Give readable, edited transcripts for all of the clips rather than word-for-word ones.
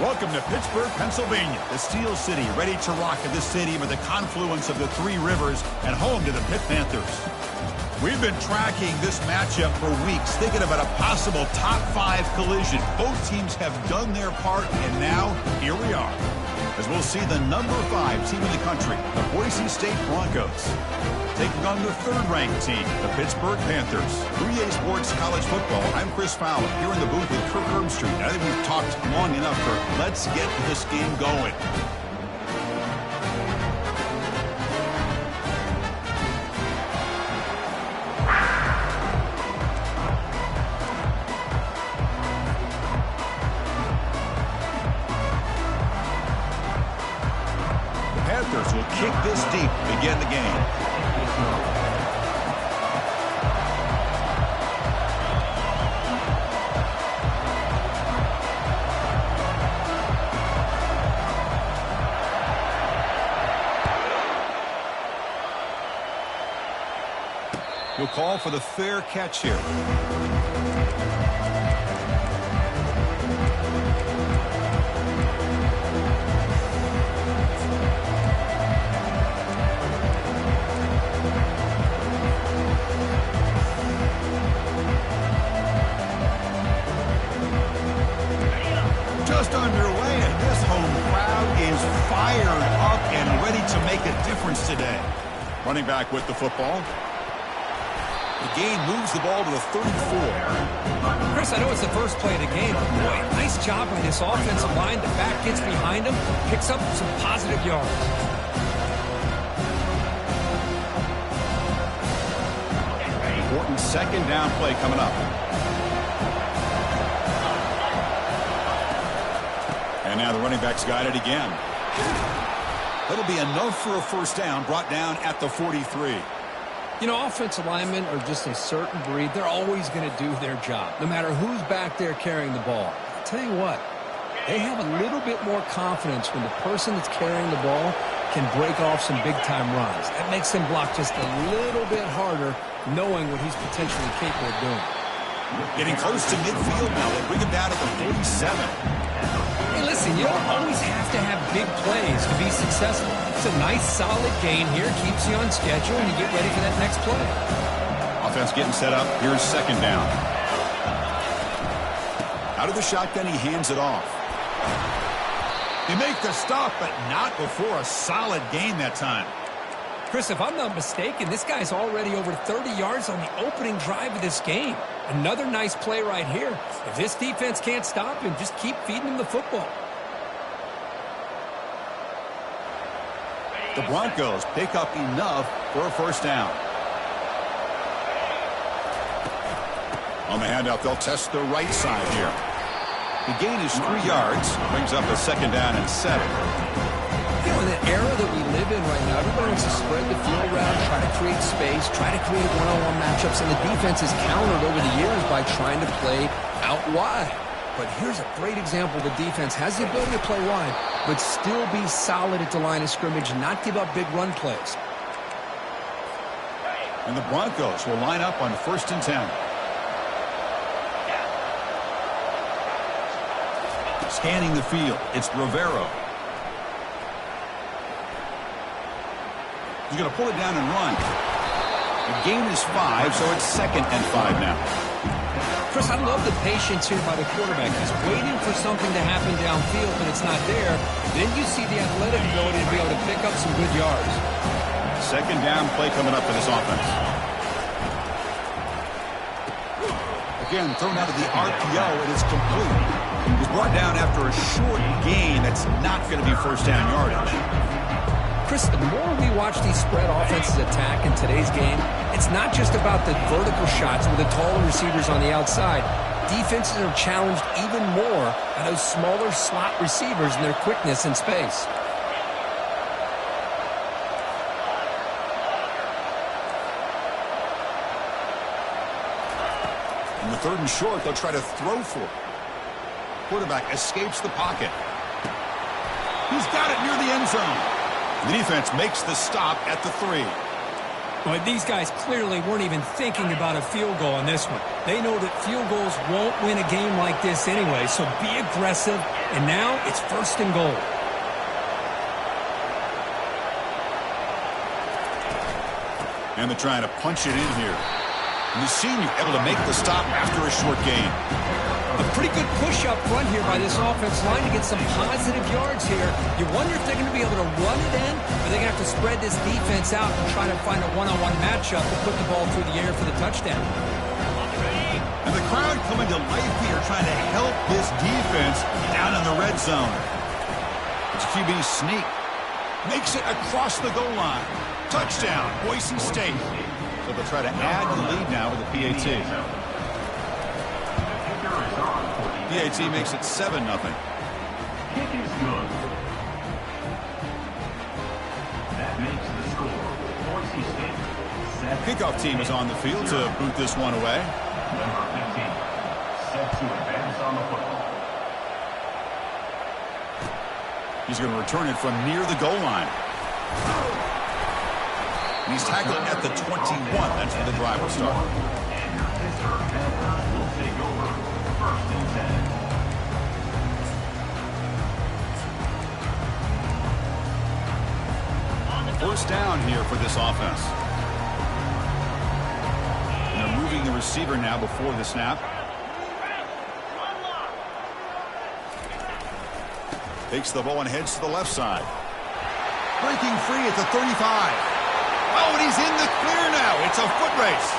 Welcome to Pittsburgh, Pennsylvania, the Steel City, ready to rock at this stadium at the confluence of the three rivers and home to the Pitt Panthers. We've been tracking this matchup for weeks, thinking about a possible top 5 collision. Both teams have done their part, and now here we are, as we'll see the number 5 team in the country, the Boise State Broncos, taking on the third-ranked team, the Pittsburgh Panthers. 3A Sports College Football. I'm Chris Fowler, here in the booth with Kirk Herbstreit. I think we've talked long enough, Kirk. Let's get this game going. The Panthers will kick this deep to begin the game. He'll call for the fair catch here. Just underway, and this home crowd is fired up and ready to make a difference today. Running back with the football. The game moves the ball to the 34. Chris, I know it's the first play of the game, but boy, nice job by this offensive line. The back gets behind him, picks up some positive yards. Important second down play coming up. And now the running back's got it again. That'll be enough for a first down, brought down at the 43. You know, offensive linemen are just a certain breed. They're always going to do their job, no matter who's back there carrying the ball. I'll tell you what, they have a little bit more confidence when the person that's carrying the ball can break off some big-time runs. That makes them block just a little bit harder, knowing what he's potentially capable of doing. Getting close to midfield now. They bring him down at the 47. Hey, listen, you don't always have to have big plays to be successful. It's a nice, solid gain here. Keeps you on schedule, and you get ready for that next play. Offense getting set up. Here's second down. Out of the shotgun, he hands it off. He makes the stop, but not before a solid gain that time. Chris, if I'm not mistaken, this guy's already over 30 yards on the opening drive of this game. Another nice play right here. If this defense can't stop him, just keep feeding him the football. The Broncos pick up enough for a first down. On the handout, they'll test the right side here. The gain is 3 yards. Brings up a second down and 7. You know, in the era that we live in right now, everybody wants to spread the field around, try to create space, try to create one-on-one matchups, and the defense has countered over the years by trying to play out wide. But here's a great example. The defense has the ability to play wide, but still be solid at the line of scrimmage and not give up big run plays. And the Broncos will line up on 1st and 10. Scanning the field, it's Rivero. He's going to pull it down and run. The gain is 5, so it's 2nd and 5 now. Chris, I love the patience here by the quarterback. He's waiting for something to happen downfield, but it's not there. Then you see the athletic ability to be able to pick up some good yards. Second down play coming up for this offense. Again, thrown out of the RPO, and it's complete. He's brought down after a short gain. That's not going to be first down yardage. Chris, the more we watch these spread offenses attack in today's game, it's not just about the vertical shots with the taller receivers on the outside. Defenses are challenged even more by those smaller slot receivers and their quickness in space. In the 3rd and short, they'll try to throw for it. Quarterback escapes the pocket. He's got it near the end zone. The defense makes the stop at the 3. But these guys clearly weren't even thinking about a field goal in this one. They know that field goals won't win a game like this anyway, so be aggressive. And now it's 1st and goal. And they're trying to punch it in here. And the senior able to make the stop after a short gain. A pretty good push up front here by this offense line to get some positive yards here. You wonder if they're going to be able to run it in, or they're going to have to spread this defense out and try to find a one-on-one matchup to put the ball through the air for the touchdown. And the crowd coming to life here trying to help this defense down in the red zone. It's QB sneak. Makes it across the goal line. Touchdown, Boise State. So they'll try to add the lead now with the PAT. PAT makes it 7-0. Kick is good. That makes the score. Boise State. Kickoff team is on the field to boot this one away. Number 15, set to advance on the football. He's going to return it from near the goal line. And he's tackled at the 21. That's where the drive will start. And your Pittsburgh Panthers will take over 1st and 10. First down here for this offense. And they're moving the receiver now before the snap. Takes the ball and heads to the left side. Breaking free at the 35. Oh, and he's in the clear now. It's a foot race.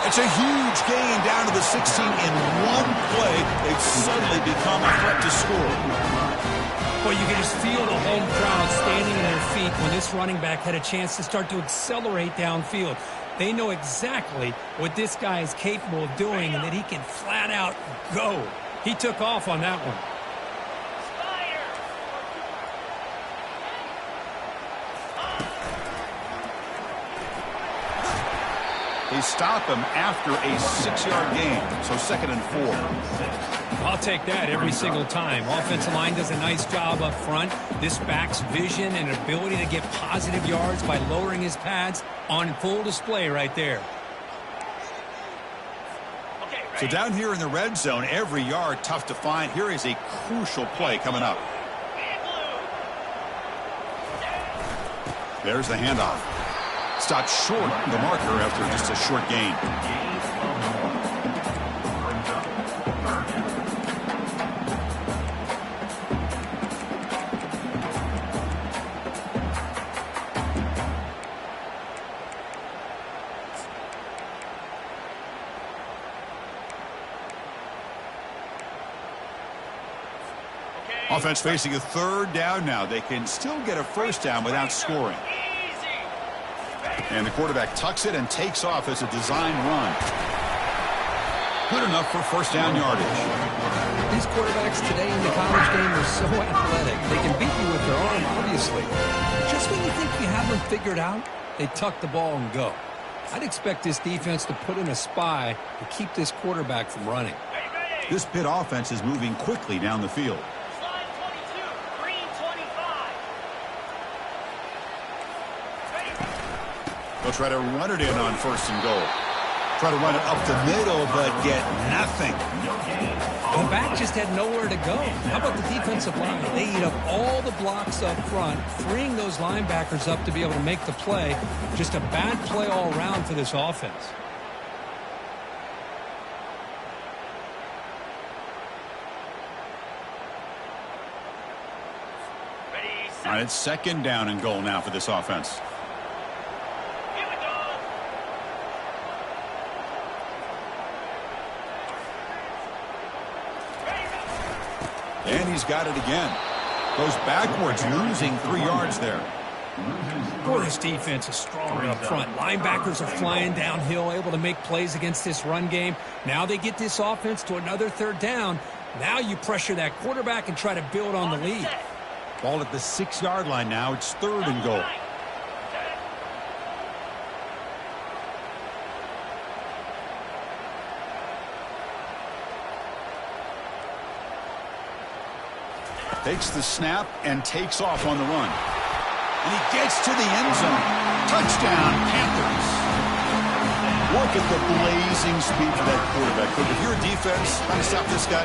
It's a huge gain down to the 16 in one play. They've suddenly become a threat to score. Well, you can just feel the home crowd standing on their feet when this running back had a chance to start to accelerate downfield. They know exactly what this guy is capable of doing and that he can flat out go. He took off on that one. They stop him after a 6-yard gain, so 2nd and 4. I'll take that every single time. Offensive line does a nice job up front. This back's vision and ability to get positive yards by lowering his pads on full display right there. So down here in the red zone, every yard tough to find. Here is a crucial play coming up. There's the handoff. Stopped short the marker after just a short gain. Offense facing a 3rd down now. They can still get a 1st down without scoring. And the quarterback tucks it and takes off as a design run. Good enough for 1st down yardage. These quarterbacks today in the college game are so athletic. They can beat you with their arm, obviously. But just when you think you have them figured out, they tuck the ball and go. I'd expect this defense to put in a spy to keep this quarterback from running. This Pitt offense is moving quickly down the field. They'll try to run it in on 1st and goal. Try to run it up the middle, but get nothing. The back just had nowhere to go. How about the defensive line? They eat up all the blocks up front, freeing those linebackers up to be able to make the play. Just a bad play all around for this offense. All right, it's 2nd down and goal now for this offense. And he's got it again. Goes backwards, losing 3 yards there. Boy, this defense is strong up front. Linebackers are flying downhill, able to make plays against this run game. Now they get this offense to another 3rd down. Now you pressure that quarterback and try to build on the lead. Ball at the 6-yard line now. It's 3rd and goal. Takes the snap and takes off on the run. And he gets to the end zone. Touchdown, Panthers. Look at the blazing speed for that quarterback. If you're a defense trying to stop this guy,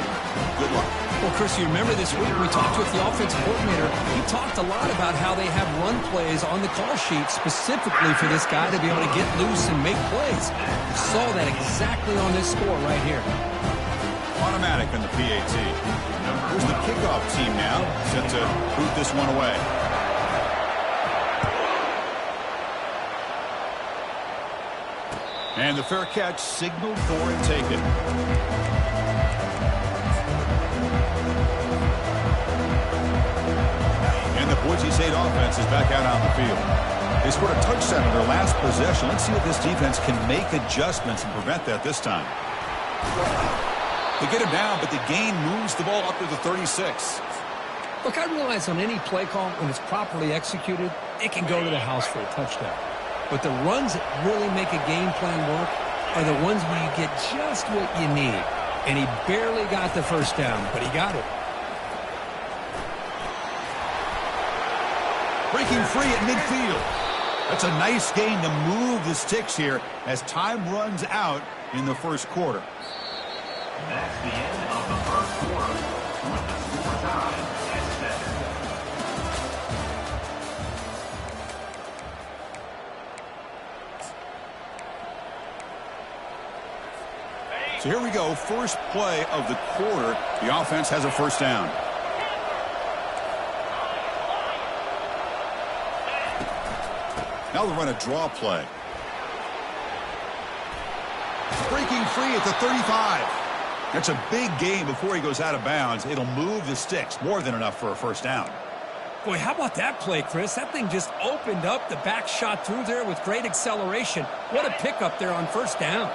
good luck. Well, Chris, you remember this week we talked with the offensive coordinator. He talked a lot about how they have run plays on the call sheet specifically for this guy to be able to get loose and make plays. You saw that exactly on this score right here. Automatic on the PAT. Here's the kickoff team now, set to boot this one away. And the fair catch signaled for and taken. And the Boise State offense is back out on the field. They scored a touchdown in their last possession. Let's see if this defense can make adjustments and prevent that this time. They get him down, but the gain moves the ball up to the 36. Look, I realize on any play call, when it's properly executed, it can go to the house for a touchdown. But the runs that really make a game plan work are the ones where you get just what you need. And he barely got the first down, but he got it. Breaking free at midfield. That's a nice gain to move the sticks here as time runs out in the first quarter. That's the end of the first quarter with the score tied at 7. So here we go, first play of the quarter. The offense has a first down. Now they'll run a draw play. Breaking free at the 35. That's a big gain before he goes out of bounds. It'll move the sticks, more than enough for a first down. Boy, how about that play, Chris? That thing just opened up. The back shot through there with great acceleration. What a pickup there on first down.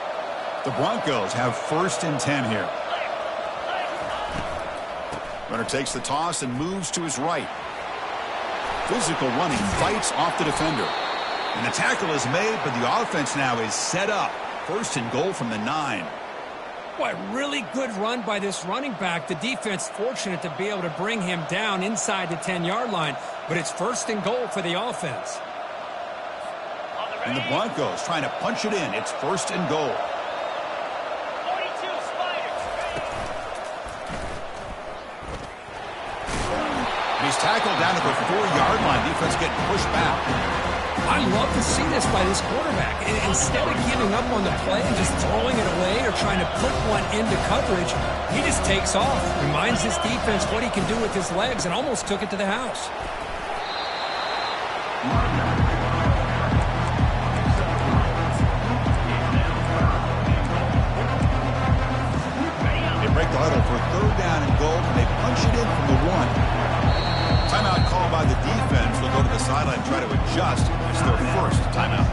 The Broncos have first and 10 here. Runner takes the toss and moves to his right. Physical running, fights off the defender. And the tackle is made, but the offense now is set up. First and goal from the 9. Boy, really good run by this running back. The defense fortunate to be able to bring him down inside the 10-yard line, but it's first and goal for the offense. And the Broncos trying to punch it in. It's first and goal. 42 Spiders. And he's tackled down at the 4-yard line. Defense getting pushed back. I love to see this by this quarterback. Instead of giving up on the play and just throwing it away or trying to put one into coverage, he just takes off, reminds this defense what he can do with his legs, and almost took it to the house. They break the huddle for third down and goal. They punch it in from the 1. Timeout called by the defense. They'll go to the sideline and try to adjust. It's their first timeout.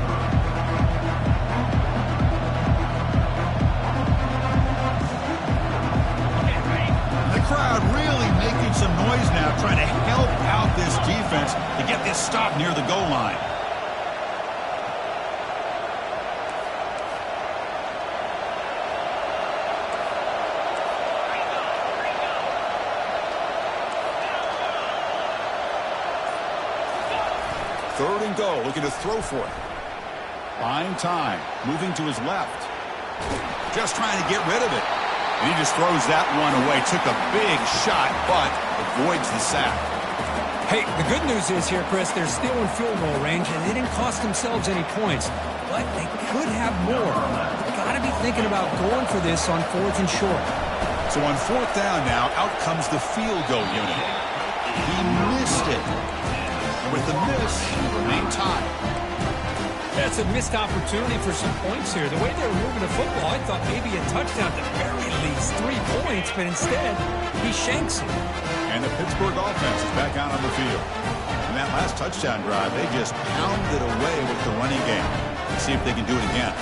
The crowd really making some noise now, trying to help out this defense to get this stop near the goal line. Third and goal, looking to throw for it. Buying time, moving to his left. Just trying to get rid of it. And he just throws that one away. Took a big shot, but avoids the sack. Hey, the good news is here, Chris, they're still in field goal range, and they didn't cost themselves any points. But they could have more. Got to be thinking about going for this on 4th and short. So on 4th down now, out comes the field goal unit. He missed it. With the miss, remain tied. That's a missed opportunity for some points here. The way they were moving the football, I thought maybe a touchdown, at the very least 3 points, but instead, he shanks it. And the Pittsburgh offense is back out on the field. In that last touchdown drive, they just pounded away with the running game. Let's see if they can do it again.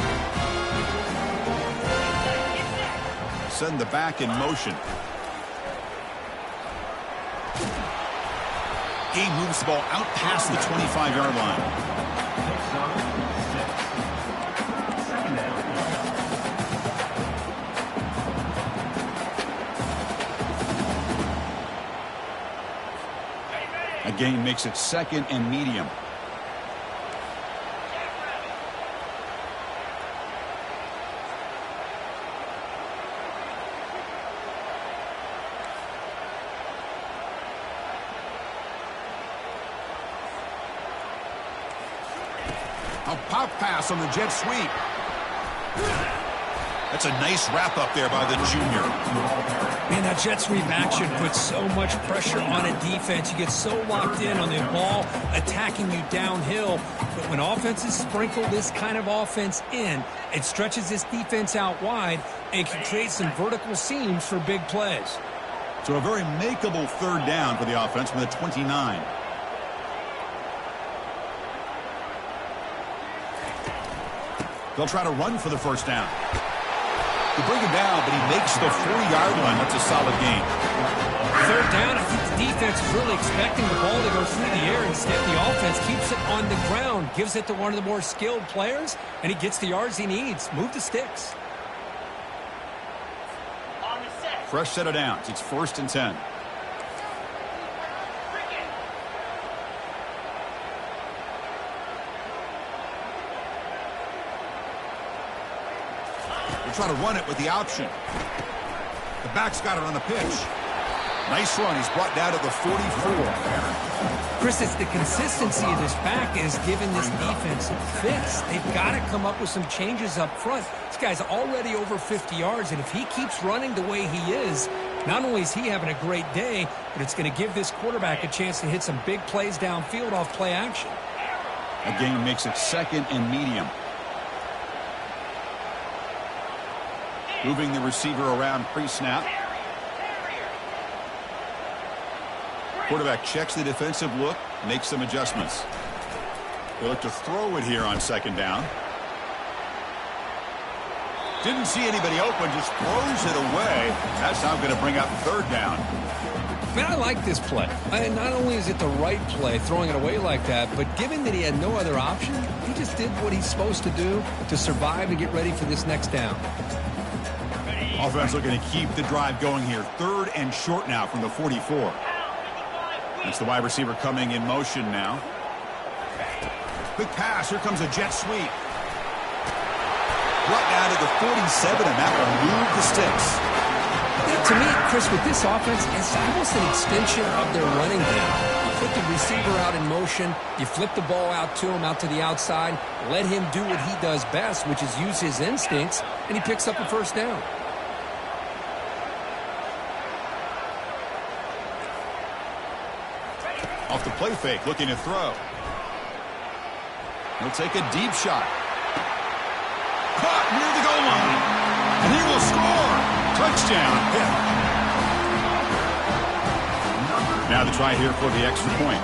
Send the back in motion. He moves the ball out past the 25-yard line. A gain makes it 2nd and medium. A pop pass on the jet sweep. That's a nice wrap up there by the junior. Man, that jet sweep action puts so much pressure on a defense. You get so locked in on the ball attacking you downhill. But when offenses sprinkle this kind of offense in, it stretches this defense out wide and can create some vertical seams for big plays. So a very makeable third down for the offense from the 29. They'll try to run for the first down. They bring him down, but he makes the 40-yard line. That's a solid gain. Third down, I think the defense is really expecting the ball to go through the air. Instead, the offense keeps it on the ground, gives it to one of the more skilled players, and he gets the yards he needs. Move the sticks. Fresh set of downs. It's 1st and 10. Try to run it with the option. The back's got it on the pitch. Nice run. He's brought down to the 44. Chris, it's the consistency of this back is giving this defense fits. They've got to come up with some changes up front. This guy's already over 50 yards, and if he keeps running the way he is, not only is he having a great day, but it's going to give this quarterback a chance to hit some big plays downfield off play action. That gain makes it 2nd and medium. Moving the receiver around pre-snap. Quarterback checks the defensive look, makes some adjustments. They look to throw it here on 2nd down. Didn't see anybody open, just throws it away. That's now going to bring up 3rd down. Man, I like this play. And not only is it the right play, throwing it away like that, but given that he had no other option, he just did what he's supposed to do to survive and get ready for this next down. Offense looking to keep the drive going here. 3rd and short now from the 44. That's the wide receiver coming in motion now. Quick pass. Here comes a jet sweep. Brought down to the 47, and that will move the sticks. Yeah, to me, Chris, with this offense, it's almost an extension of their running game. You put the receiver out in motion, you flip the ball out to him, out to the outside, let him do what he does best, which is use his instincts, and he picks up a 1st down. Off the play fake, looking to throw. He'll take a deep shot. Caught near the goal line. And he will score. Touchdown, Pitt. Now the try here for the extra point.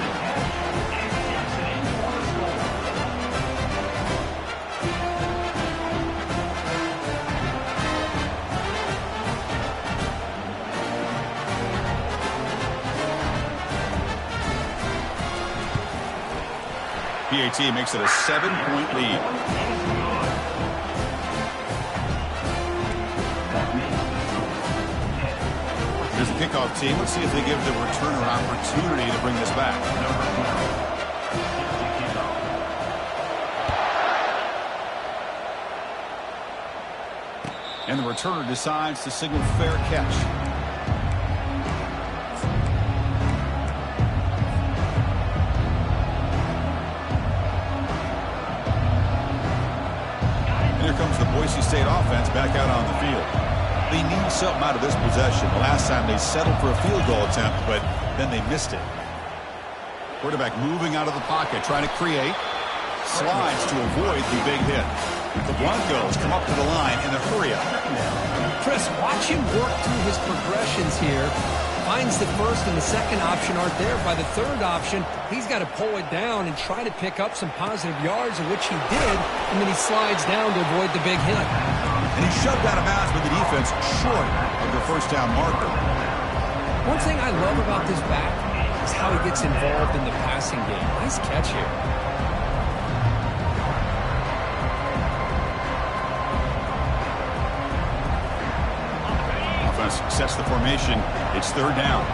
PAT makes it a 7-point lead. Here's the kickoff team. Let's see if they give the returner an opportunity to bring this back. And the returner decides to signal fair catch. Comes the Boise State offense back out on the field. They need something out of this possession. The last time they settled for a field goal attempt, but then they missed it. Quarterback moving out of the pocket, trying to create. Slides to avoid the big hit. The Broncos come up to the line in a hurry up. Chris, watch him work through his progressions here. Finds the 1st and the 2nd option aren't there. By the 3rd option, he's got to pull it down and try to pick up some positive yards, of which he did, and then he slides down to avoid the big hit. And he shoved out of bounds with the defense short of the 1st down marker. One thing I love about this back is how he gets involved in the passing game. Nice catch here. Sets the formation. It's 3rd down.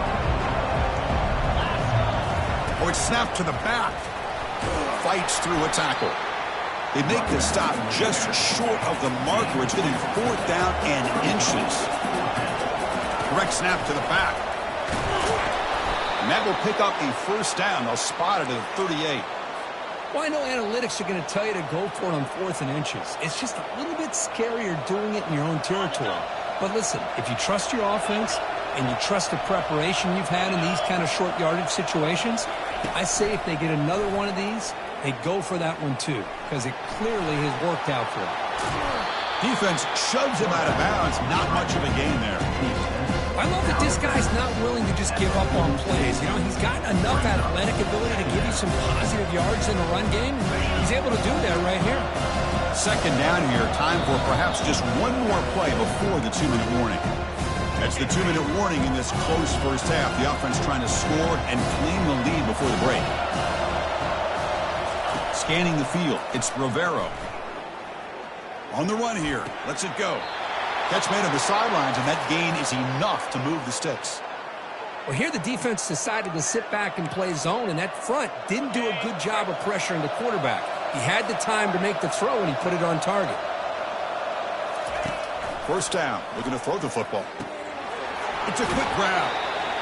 Oh, it's snapped to the back. Fights through a tackle. They make the stop just short of the marker. It's getting 4th down and inches. Correct snap to the back. And that will pick up a 1st down. They'll spot it at the 38. Well, I know analytics are going to tell you to go for it on 4th and inches. It's just a little bit scarier doing it in your own territory. But listen, if you trust your offense and you trust the preparation you've had in these kind of short yardage situations, I say if they get another one of these, they go for that one too, because it clearly has worked out for them. Defense shoves him out of bounds. Not much of a gain there. I love that this guy's not willing to just give up on plays. You know, he's got enough athletic ability to give you some positive yards in the run game. He's able to do that right here. Second down here. Time for perhaps just one more play before the 2-minute warning. That's the 2-minute warning in this close first half. The offense trying to score and claim the lead before the break. Scanning the field, it's Rivero. On the run here, lets it go. Catch made on the sidelines, and that gain is enough to move the sticks. Well, here the defense decided to sit back and play zone, and that front didn't do a good job of pressuring the quarterback. He had the time to make the throw, and he put it on target. First down, looking to throw the football. It's a quick grab,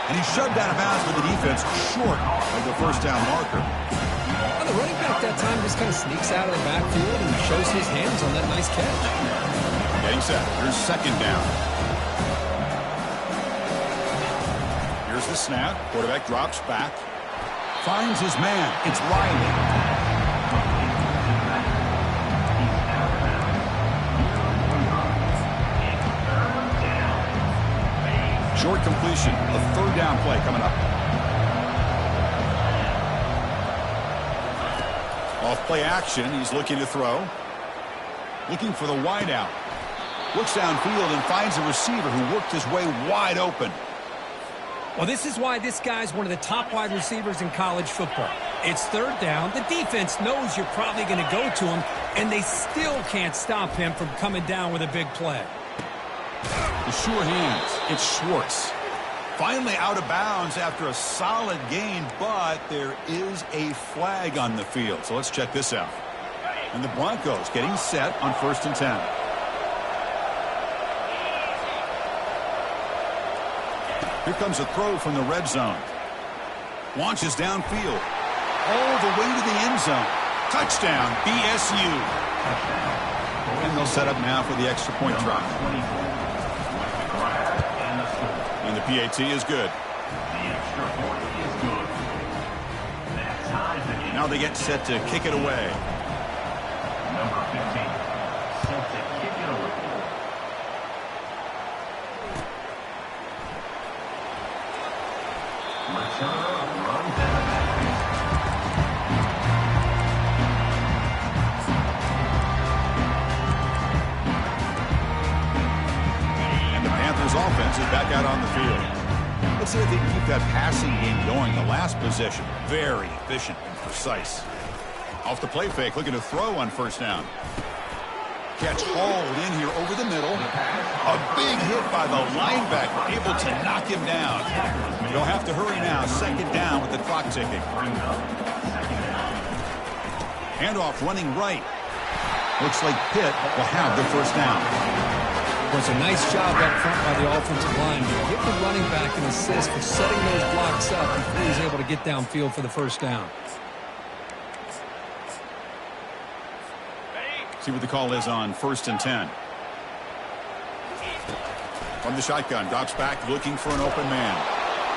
and he's shoved out of bounds with the defense short of the first down marker. Well, the running back that time just kind of sneaks out of the backfield and shows his hands on that nice catch. Getting set. Here's second down. Here's the snap. Quarterback drops back. Finds his man. It's Riley. Short completion. A third down play coming up. Off play action. He's looking to throw. Looking for the wide out. Looks downfield and finds a receiver who worked his way wide open. Well, this is why this guy's one of the top wide receivers in college football. It's third down. The defense knows you're probably going to go to him, and they still can't stop him from coming down with a big play. The sure hands. It's Schwartz. Finally out of bounds after a solid gain, but there is a flag on the field. So let's check this out. And the Broncos getting set on 1st and 10. Here comes a throw from the red zone. Launches downfield. All the way to the end zone. Touchdown, BSU. And they'll set up now for the extra point try. And the PAT is good. Now they get set to kick it away. Number 15, set to kick it away. And the Panthers offense is back out on the field. Let's see if they can keep that passing game going. The last possession, very efficient and precise. Off the play fake, looking to throw on first down. Catch hauled in here over the middle. A big hit by the linebacker, able to knock him down. They'll have to hurry now. Second down with the clock ticking. Handoff running right. Looks like Pitt will have the first down. Well, it's a nice job up front by the offensive line. Give the running back an assist for setting those blocks up before he's able to get downfield for the first down. See what the call is on 1st and 10. From the shotgun, drops back, looking for an open man.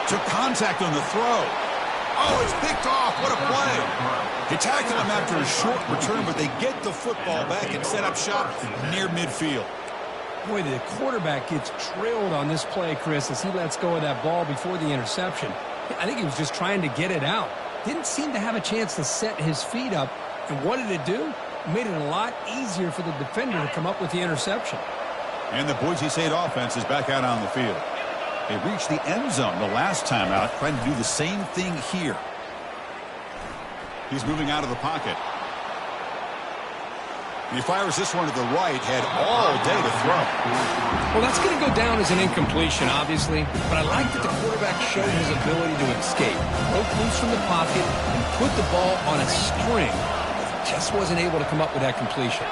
Took contact on the throw. Oh, it's picked off. What a play. They tackle him after a short return, but they get the football back and set up shop near midfield. Boy, the quarterback gets trailed on this play, Chris, as he lets go of that ball before the interception. I think he was just trying to get it out. Didn't seem to have a chance to set his feet up. And what did it do? Made it a lot easier for the defender to come up with the interception. And the Boise State offense is back out on the field. They reached the end zone the last time out, trying to do the same thing here. He's moving out of the pocket. He fires this one to the right, had all day to throw. Well, that's going to go down as an incompletion, obviously, but I like that the quarterback showed his ability to escape. Broke loose from the pocket and put the ball on a string. Just wasn't able to come up with that completion.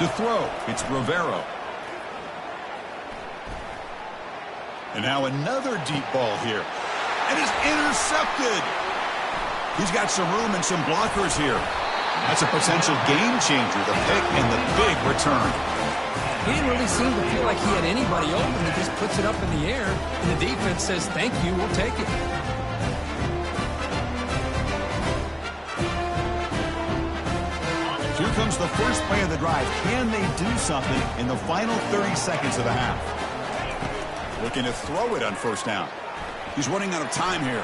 To throw, it's Rivero. And now another deep ball here. And he's intercepted. He's got some room and some blockers here. That's a potential game changer, the pick and the big return. He didn't really seem to feel like he had anybody open. He just puts it up in the air, and the defense says, thank you, we'll take it. Here comes the first play of the drive. Can they do something in the final 30 seconds of the half? Looking to throw it on first down. He's running out of time here.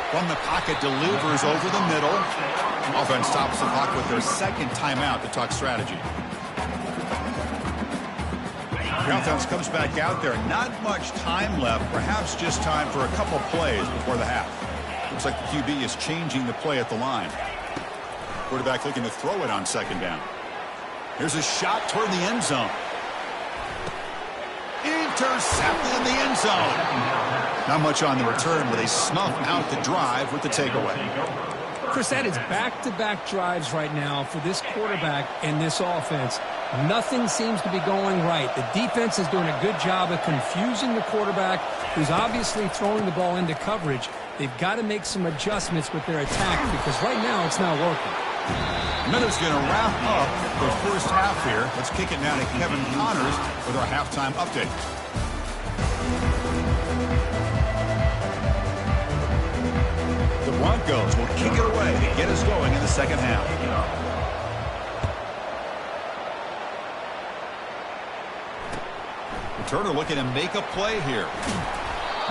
From the pocket, delivers over the middle. Offense stops the clock with their second timeout to talk strategy. The offense comes back out there. Not much time left. Perhaps just time for a couple plays before the half. Looks like the QB is changing the play at the line. Quarterback looking to throw it on second down. Here's a shot toward the end zone. Intercepted in the end zone. Not much on the return, but they snuff out the drive with the takeaway. Chris, that is back-to-back drives right now for this quarterback and this offense. Nothing seems to be going right. The defense is doing a good job of confusing the quarterback, who's obviously throwing the ball into coverage. They've got to make some adjustments with their attack because right now it's not working. Miller's going to wrap up the first half here. Let's kick it now to Kevin Connors with our halftime update. The Broncos will kick it away to get us going in the second half. Turner looking to make a play here.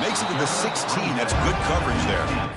Makes it to the 16. That's good coverage there.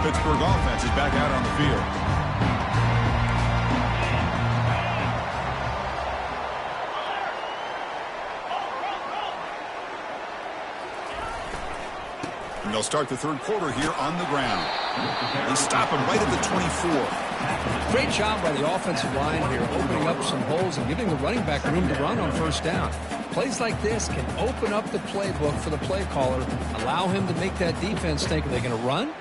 Pittsburgh offense is back out on the field. And they'll start the third quarter here on the ground. They stop him right at the 24. Great job by the offensive line here, opening up some holes and giving the running back room to run on first down. Plays like this can open up the playbook for the play caller, allow him to make that defense think, are they going to run?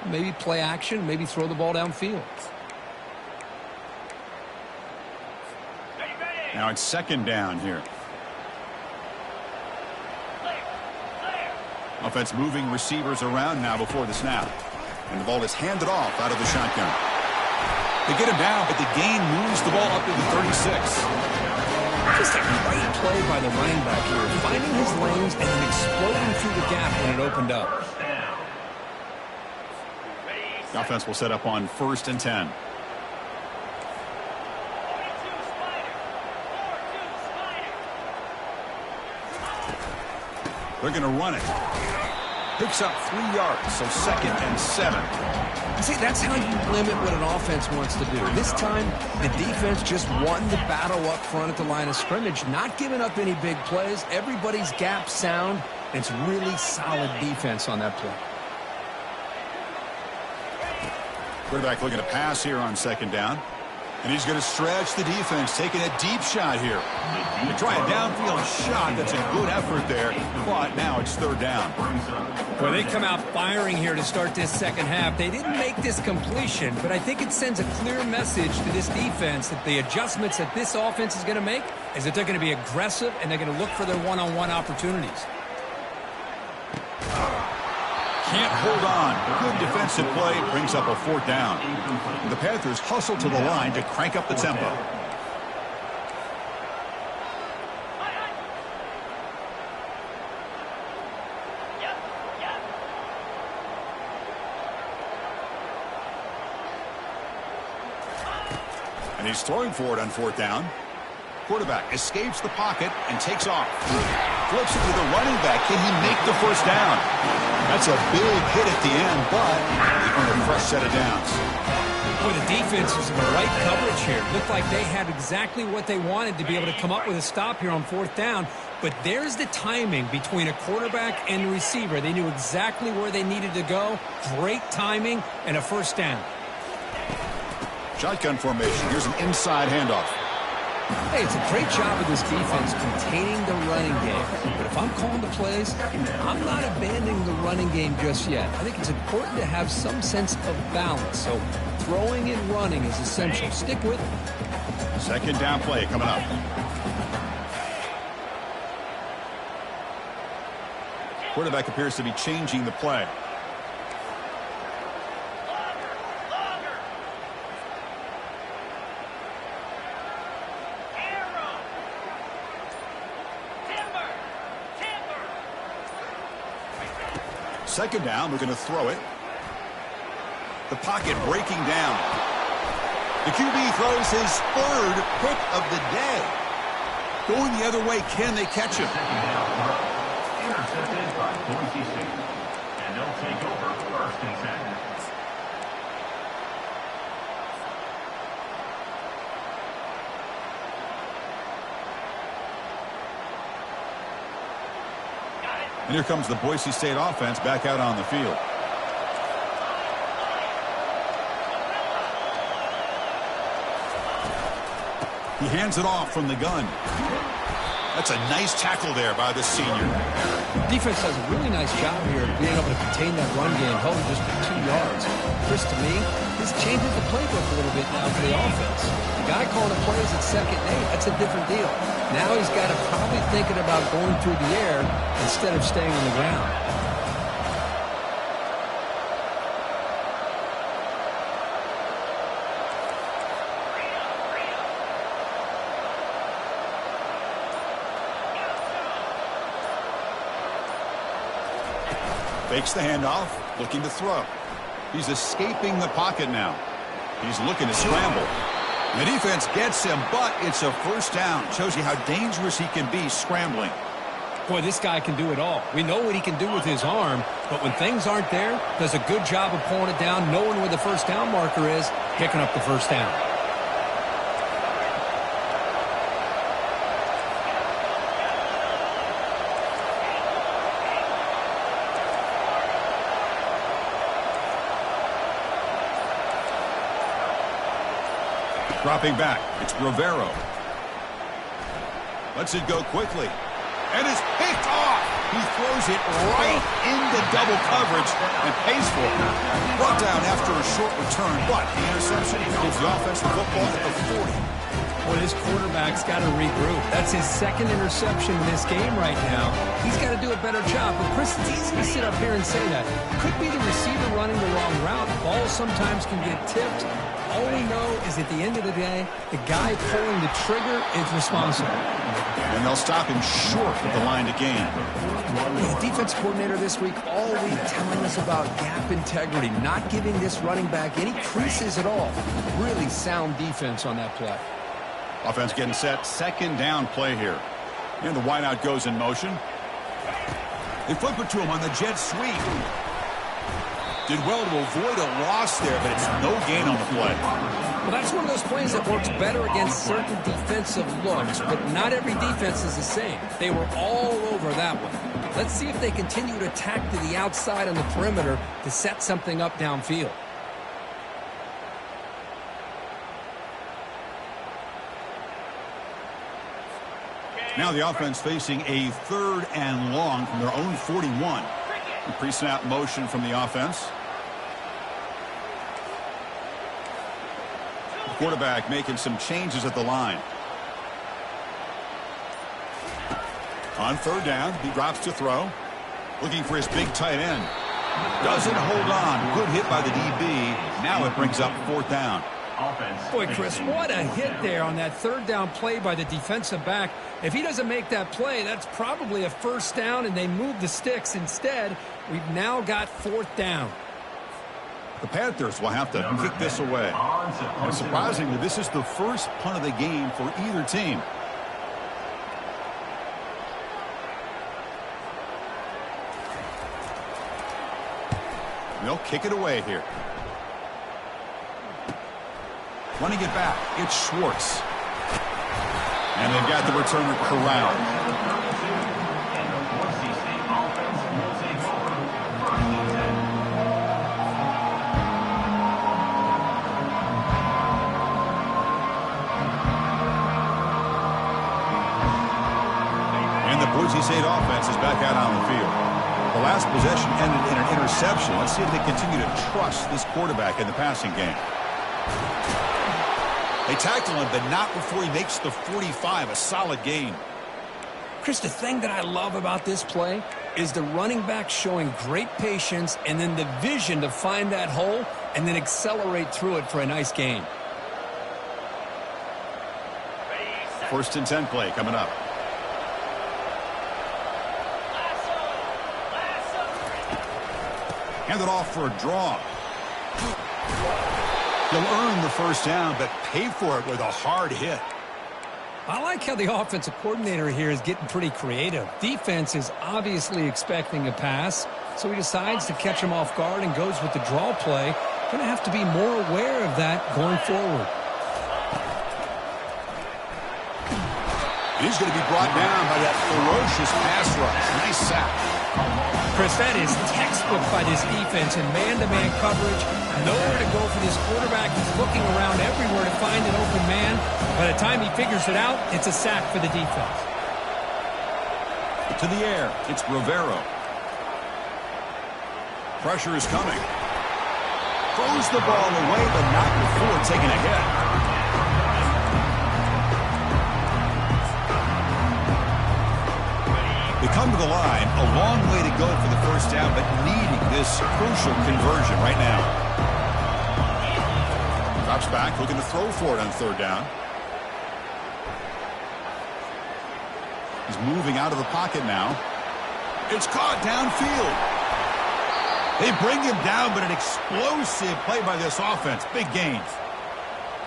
Maybe play action, maybe throw the ball downfield. Now it's second down here. Offense moving receivers around now before the snap. And the ball is handed off out of the shotgun. They get him down, but the gain moves the ball up to the 36. Just a great play by the running back here, finding his lanes and then exploding through the gap when it opened up. The offense will set up on 1st and 10. They're going to run it. Picks up 3 yards, so 2nd and 7. See, that's how you limit what an offense wants to do. This time, the defense just won the battle up front at the line of scrimmage, not giving up any big plays. Everybody's gap sound. It's really solid defense on that play. Quarterback looking to pass here on second down. And he's going to stretch the defense, taking a deep shot here. They try a downfield shot. That's a good effort there, but now it's third down. Well, they come out firing here to start this second half. They didn't make this completion, but I think it sends a clear message to this defense that the adjustments that this offense is going to make is that they're going to be aggressive and they're going to look for their one-on-one opportunities. Can't hold on. Good defensive play brings up a fourth down. The Panthers hustle to the line to crank up the tempo. And he's throwing for it on fourth down. Quarterback escapes the pocket and takes off. Flips it to the running back. Can he make the first down? That's a big hit at the end, but they earn a fresh set of downs. Boy, the defense was in the right coverage here. Looked like they had exactly what they wanted to be able to come up with a stop here on fourth down. But there's the timing between a quarterback and the receiver. They knew exactly where they needed to go. Great timing and a first down. Shotgun formation. Here's an inside handoff. Hey, it's a great job of this defense containing the running game. But if I'm calling the plays, I'm not abandoning the running game just yet. I think it's important to have some sense of balance. So throwing and running is essential. Stick with it. Second down play coming up. Quarterback appears to be changing the play. Second down, we're going to throw it. The pocket breaking down. The QB throws his third pick of the day. Going the other way, can they catch him? Intercepted by Boise State. And they'll take over first and 10. And here comes the Boise State offense back out on the field. He hands it off from the gun. That's a nice tackle there by the senior. Defense does a really nice job here of being able to contain that run game, held just for 2 yards. Chris, to me, this changes the playbook a little bit now for the offense. The guy calling the plays at second and 8, that's a different deal. Now he's got to probably thinking about going through the air instead of staying on the ground. Fakes the handoff, looking to throw. He's escaping the pocket now. He's looking to scramble. The defense gets him, but it's a first down. Shows you how dangerous he can be scrambling. Boy, this guy can do it all. We know what he can do with his arm, but when things aren't there, does a good job of pulling it down, knowing where the first down marker is, picking up the first down. Dropping back, it's Rivero. Lets it go quickly. And it's picked off. He throws it right into double coverage and pays for it. Brought down after a short return, but the interception gives the offense the football at the 40. Boy, this quarterback's got to regroup. That's his second interception in this game right now. He's got to do a better job. But, Chris, it's easy to sit up here and say that. Could be the receiver running the wrong route. Balls sometimes can get tipped. All we know is at the end of the day, the guy pulling the trigger is responsible. And they'll stop him short of the line to gain. The defense coordinator this week all week telling us about gap integrity, not giving this running back any creases at all. Really sound defense on that play. Offense getting set. Second down play here. And the wideout goes in motion. They flip it to him on the jet sweep. Did well to avoid a loss there, but it's no gain on the play. Well, that's one of those plays that works better against certain defensive looks, but not every defense is the same. They were all over that one. Let's see if they continue to attack to the outside on the perimeter to set something up downfield. Now the offense facing a 3rd and long from their own 41. Pre-snap motion from the offense. The quarterback making some changes at the line. On 3rd down, he drops to throw. Looking for his big tight end. Doesn't hold on. Good hit by the DB. Now it brings up 4th down. Boy, Chris, what a hit there on that 3rd down play by the defensive back. If he doesn't make that play, that's probably a 1st down, and they move the sticks. Instead, we've now got 4th down. The Panthers will have to kick this away. And surprisingly, this is the first punt of the game for either team. They'll kick it away here. Running it back, it's Schwartz. And they've got the returner corralled. And the Boise State offense is back out on the field. The last possession ended in an interception. Let's see if they continue to trust this quarterback in the passing game. They tackle him, but not before he makes the 45, a solid gain. Chris, the thing that I love about this play is the running back showing great patience and then the vision to find that hole and then accelerate through it for a nice gain. 1st and 10 play coming up. Hand it off for a draw. He'll earn the 1st down, but pay for it with a hard hit. I like how the offensive coordinator here is getting pretty creative. Defense is obviously expecting a pass, so he decides to catch him off guard and goes with the draw play. Going to have to be more aware of that going forward. He's going to be brought down by that ferocious pass rush. Nice sack. Chris, that is textbook by this defense in man-to-man coverage. Nowhere to go for this quarterback. He's looking around everywhere to find an open man. By the time he figures it out, it's a sack for the defense. To the air, it's Rivero. Pressure is coming. Throws the ball away, but not before taking a hit. They come to the line, a long way to go for the 1st down, but needing this crucial conversion right now. Drops back, looking to throw for it on 3rd down. He's moving out of the pocket now. It's caught downfield. They bring him down, but an explosive play by this offense. Big gains.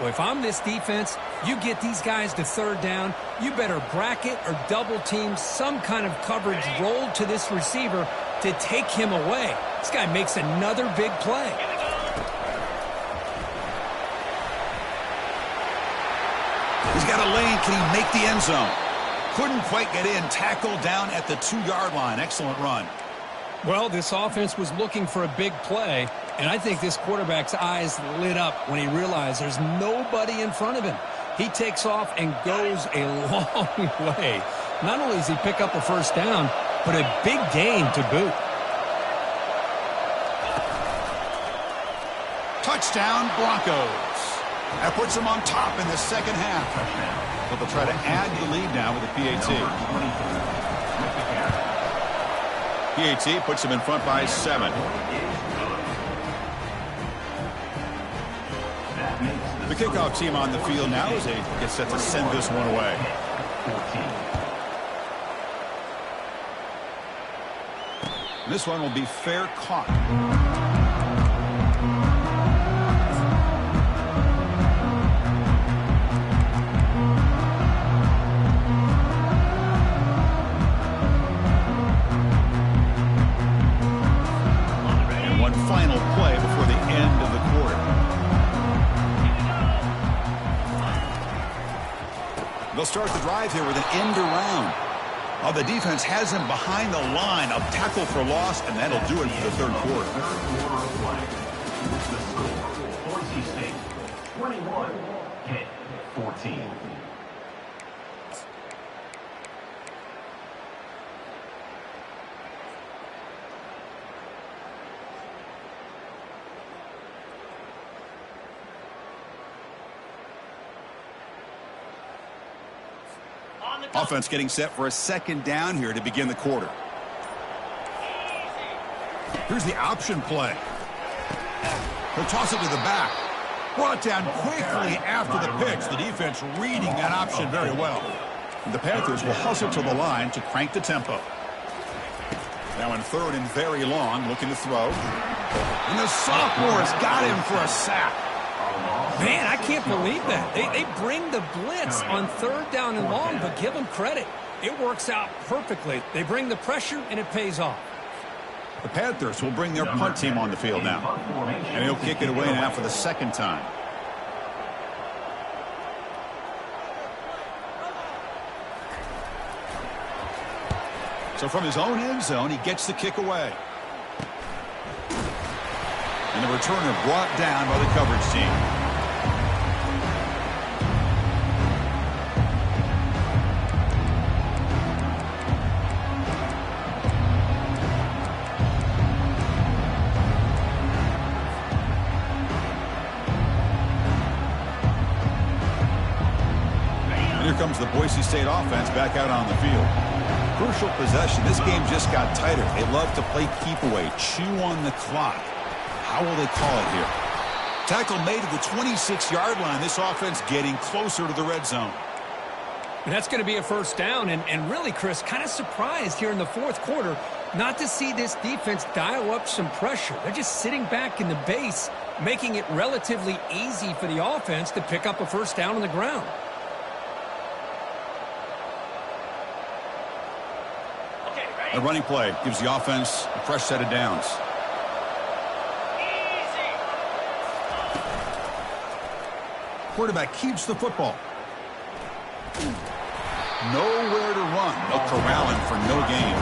Well, if I'm this defense, you get these guys to 3rd down, you better bracket or double team some kind of coverage rolled to this receiver to take him away. This guy makes another big play. He's got a lane. Can he make the end zone? Couldn't quite get in. Tackled down at the 2-yard line. Excellent run. Well, this offense was looking for a big play, and I think this quarterback's eyes lit up when he realized there's nobody in front of him. He takes off and goes a long way. Not only does he pick up a 1st down, but a big gain to boot. Touchdown, Broncos. That puts them on top in the 2nd half. But they'll try to add the lead now with a PAT. PAT puts them in front by 7. The kickoff team on the field now as they get set to send this one away. This one will be fair caught. Final play They'll start the drive here with an end around. Oh, the defense has him behind the line. A tackle for loss, and that'll do it for the third quarter. Third quarter of play. The score, Boise State 21, Pitt 14. Offense getting set for a second down here to begin the quarter. Here's the option play. He'll toss it to the back. Brought down quickly after the pitch. The defense reading that option very well. The Panthers will hustle to the line to crank the tempo. Now in third and very long, looking to throw. And the sophomore's got him for a sack. Man, I can't believe that. They bring the blitz on third down and long, but give them credit. It works out perfectly. They bring the pressure, and it pays off. The Panthers will bring their punt team on the field now. And he'll kick it away now for the second time. So from his own end zone, he gets the kick away. And the returner brought down by the coverage team. And here comes the Boise State offense back out on the field. Crucial possession. This game just got tighter. They love to play keep away, chew on the clock. How will they call it here? Tackle made at the 26-yard line. This offense getting closer to the red zone. And that's going to be a first down. And really, Chris, kind of surprised here in the fourth quarter not to see this defense dial up some pressure. They're just sitting back in the base, making it relatively easy for the offense to pick up a first down on the ground. The running play gives the offense a fresh set of downs. Quarterback keeps the football. Nowhere to run. No corralling for no gain.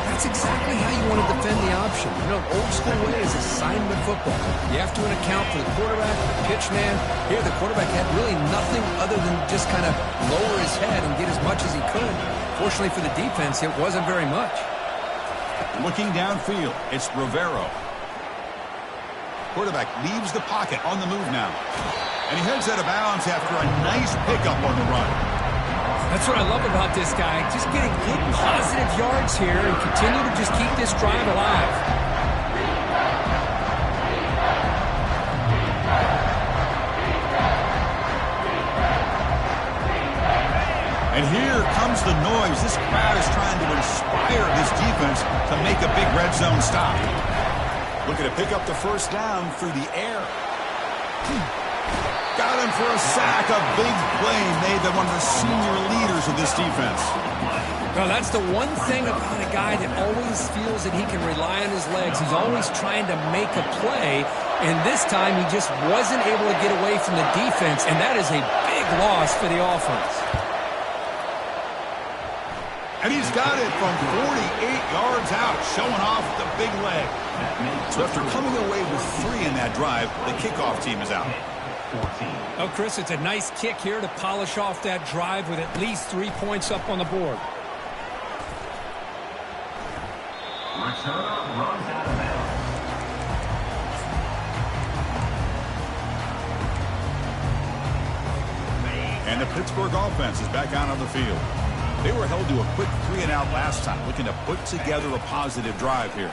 That's exactly how you want to defend the option. You know, old school way is assignment football. You have to account for the quarterback, the pitch man. Here, the quarterback had really nothing other than just kind of lower his head and get as much as he could. Fortunately for the defense, it wasn't very much. Looking downfield, it's Rivero. Quarterback leaves the pocket on the move now. And he heads out of bounds after a nice pickup on the run. That's what I love about this guy. Just getting good positive yards here and continue to just keep this drive alive. And here comes the noise. This crowd is trying to inspire this defense to make a big red zone stop. Looking to pick up the first down through the air. Got him for a sack. A big play made by one of the senior leaders of this defense. Well, that's the one thing about a guy that always feels that he can rely on his legs. He's always trying to make a play, and this time he just wasn't able to get away from the defense, and that is a big loss for the offense. And he's got it from 48 yards out, showing off the big leg. So after coming away with 3 in that drive, the kickoff team is out. Oh, Chris, it's a nice kick here to polish off that drive with at least 3 points up on the board. Returner runs out of bounds. And the Pittsburgh offense is back out on the field. They were held to a quick 3-and-out last time, looking to put together a positive drive here.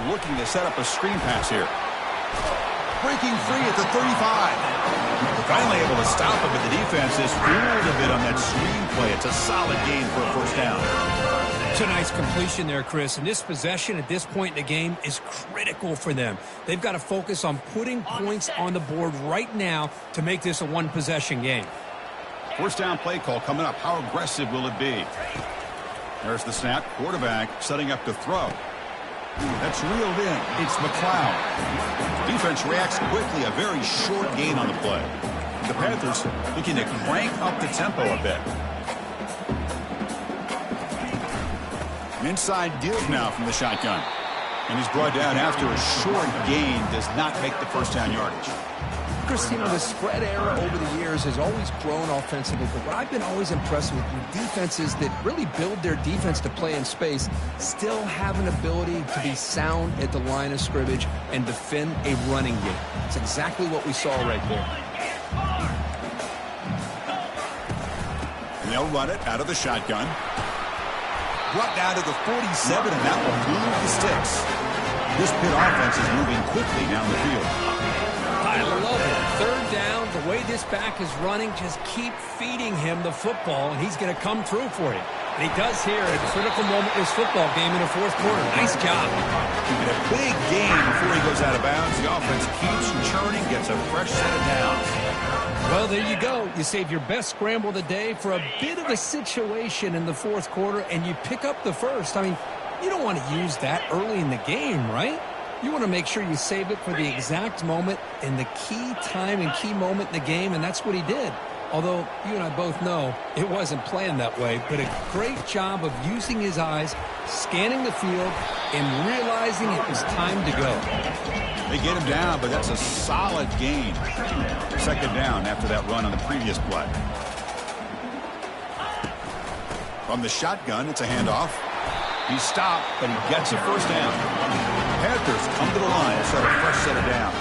Looking to set up a screen pass here. Breaking free at the 35. Finally able to stop him, but the defense is fooled a bit on that screen play. It's a solid gain for a first down. It's a nice completion there, Chris. And this possession at this point in the game is critical for them. They've got to focus on putting points on the board right now to make this a one-possession game. First down play call coming up. How aggressive will it be? There's the snap. Quarterback setting up to throw. That's reeled in. It's McLeod. Defense reacts quickly. A very short gain on the play. The Panthers looking to crank up the tempo a bit. An inside give now from the shotgun. And he's brought down after a short gain. Does not make the first down yardage. Christine, the spread era over the years has always grown offensively, but what I've been always impressed with defenses that really build their defense to play in space still have an ability to be sound at the line of scrimmage and defend a running game. It's exactly what we saw right there. And they'll run it out of the shotgun. Brought down to the 47, and that will move the sticks. This Pitt offense is moving quickly down the field. I love it. Third down, the way this back is running, just keep feeding him the football, and he's going to come through for you. And he does here at a critical moment in this football game in the fourth quarter. Nice job. Keeping a big gain before he goes out of bounds. The offense keeps churning, gets a fresh set of downs. Well, there you go. You save your best scramble of the day for a bit of a situation in the fourth quarter, and you pick up the first. I mean, you don't want to use that early in the game, right? You want to make sure you save it for the exact moment and the key time and key moment in the game, and that's what he did. Although you and I both know it wasn't planned that way, but a great job of using his eyes, scanning the field, and realizing it was time to go. They get him down, but that's a solid gain. Second down after that run on the previous play. From the shotgun, it's a handoff. He stopped, but he gets a first down. Panthers come to the line, set a fresh set of downs.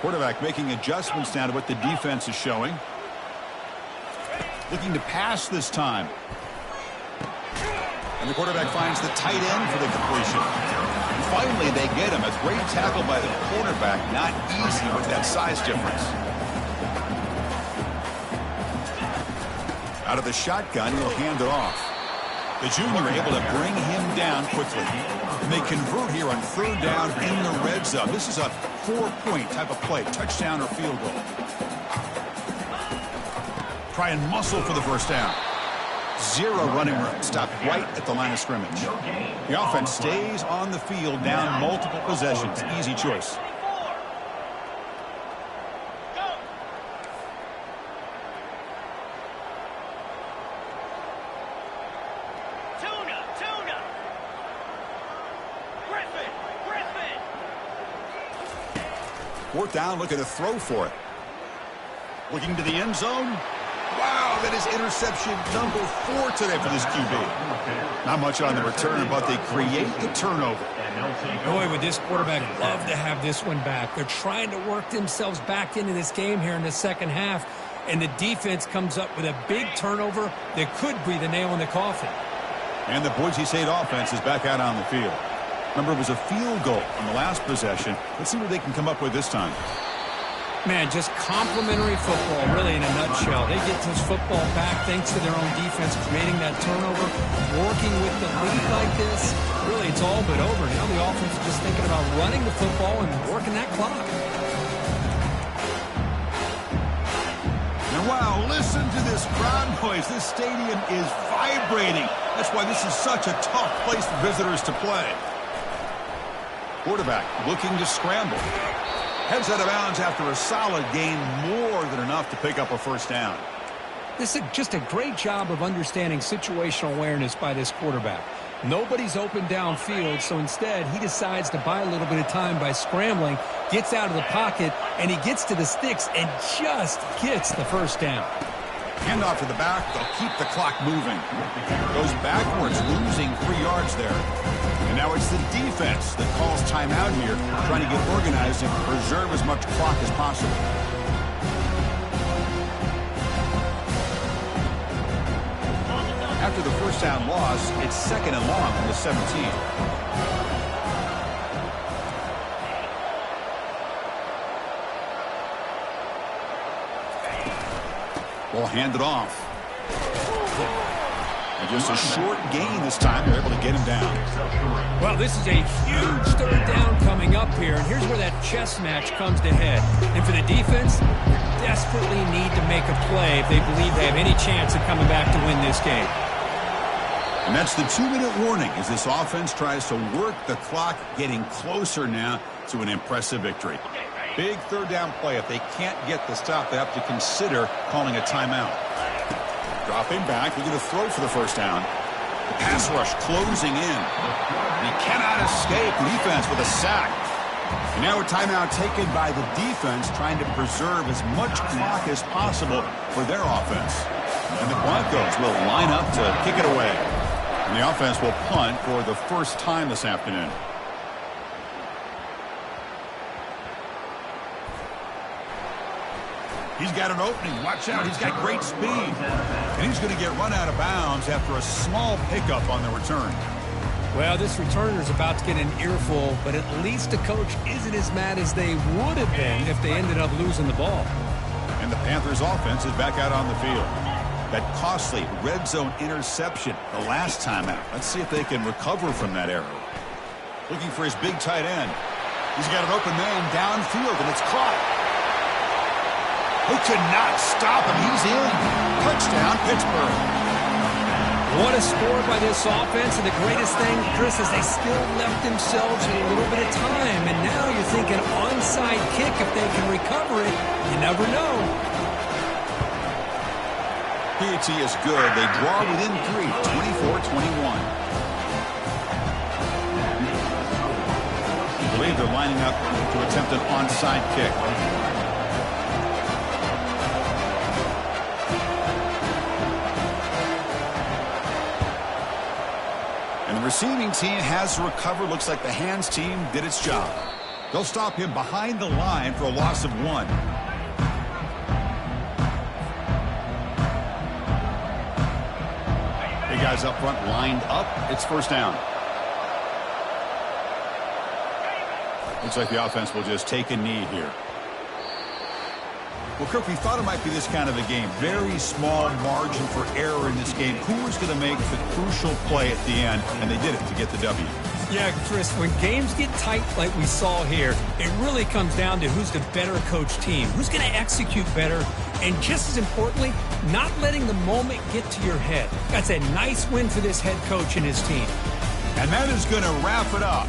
Quarterback making adjustments now to what the defense is showing. Looking to pass this time. And the quarterback finds the tight end for the completion. And finally, they get him. A great tackle by the quarterback. Not easy with that size difference. Out of the shotgun, he'll hand it off. The junior able to bring him down quickly. And they convert here on third down in the red zone. This is a 4-point type of play, touchdown or field goal. Try and muscle for the first down. Zero running room. Stopped right at the line of scrimmage. The offense stays on the field, down multiple possessions. Easy choice. Fourth down, looking to throw for it. Looking to the end zone. Wow, that is interception number 4 today for this QB. Not much on the return, but they create the turnover. Boy, would this quarterback love to have this one back. They're trying to work themselves back into this game here in the second half, and the defense comes up with a big turnover that could be the nail in the coffin. And the Boise State offense is back out on the field. Remember, it was a field goal on the last possession. Let's see what they can come up with this time. Man, just complimentary football, really, in a nutshell. They get this football back thanks to their own defense, creating that turnover, working with the lead like this. Really, it's all but over. Now the offense is just thinking about running the football and working that clock. And wow, listen to this crowd noise. This stadium is vibrating. That's why this is such a tough place for visitors to play. Quarterback looking to scramble. Heads out of bounds after a solid gain, more than enough to pick up a first down. This is just a great job of understanding situational awareness by this quarterback. Nobody's open downfield, so instead he decides to buy a little bit of time by scrambling, gets out of the pocket, and he gets to the sticks and just gets the first down. Handoff to the back. They'll keep the clock moving. Goes backwards, losing 3 yards there. And now it's the defense that calls timeout here, trying to get organized and preserve as much clock as possible. After the first down loss, it's second and long on the 17. We'll hand it off. And just a short gain this time. They're able to get him down. Well, this is a huge third down coming up here. And here's where that chess match comes to head. And for the defense, they desperately need to make a play if they believe they have any chance of coming back to win this game. And that's the 2-minute warning as this offense tries to work the clock, getting closer now to an impressive victory. Big third down play. If they can't get the stop, they have to consider calling a timeout. Dropping back, looking to throw for the first down. The pass rush closing in. He cannot escape. Defense with a sack. And now a timeout taken by the defense, trying to preserve as much clock as possible for their offense. And the Broncos will line up to kick it away. And the offense will punt for the first time this afternoon. He's got an opening. Watch out. He's got great speed. And he's going to get run out of bounds after a small pickup on the return. Well, this returner is about to get an earful, but at least the coach isn't as mad as they would have been if they ended up losing the ball. And the Panthers offense is back out on the field. That costly red zone interception the last time out. Let's see if they can recover from that error. Looking for his big tight end. He's got an open man downfield, and it's caught. Who cannot stop him? He's in. Touchdown, Pittsburgh. What a score by this offense, and the greatest thing, Chris, is they still left themselves a little bit of time, and now you're thinking onside kick if they can recover it. You never know. Pitt is good. They draw within 3, 24-21. I believe they're lining up to attempt an onside kick. And the receiving team has recovered. Looks like the hands team did its job. They'll stop him behind the line for a loss of 1. Guys up front lined up. It's first down. Looks like the offense will just take a knee here. Well, Kirk, we thought it might be this kind of a game. Very small margin for error in this game. Who was going to make the crucial play at the end? And they did it to get the W. Yeah, Chris, when games get tight like we saw here, it really comes down to who's the better coach team, who's going to execute better, and just as importantly, not letting the moment get to your head. That's a nice win for this head coach and his team. And that is going to wrap it up.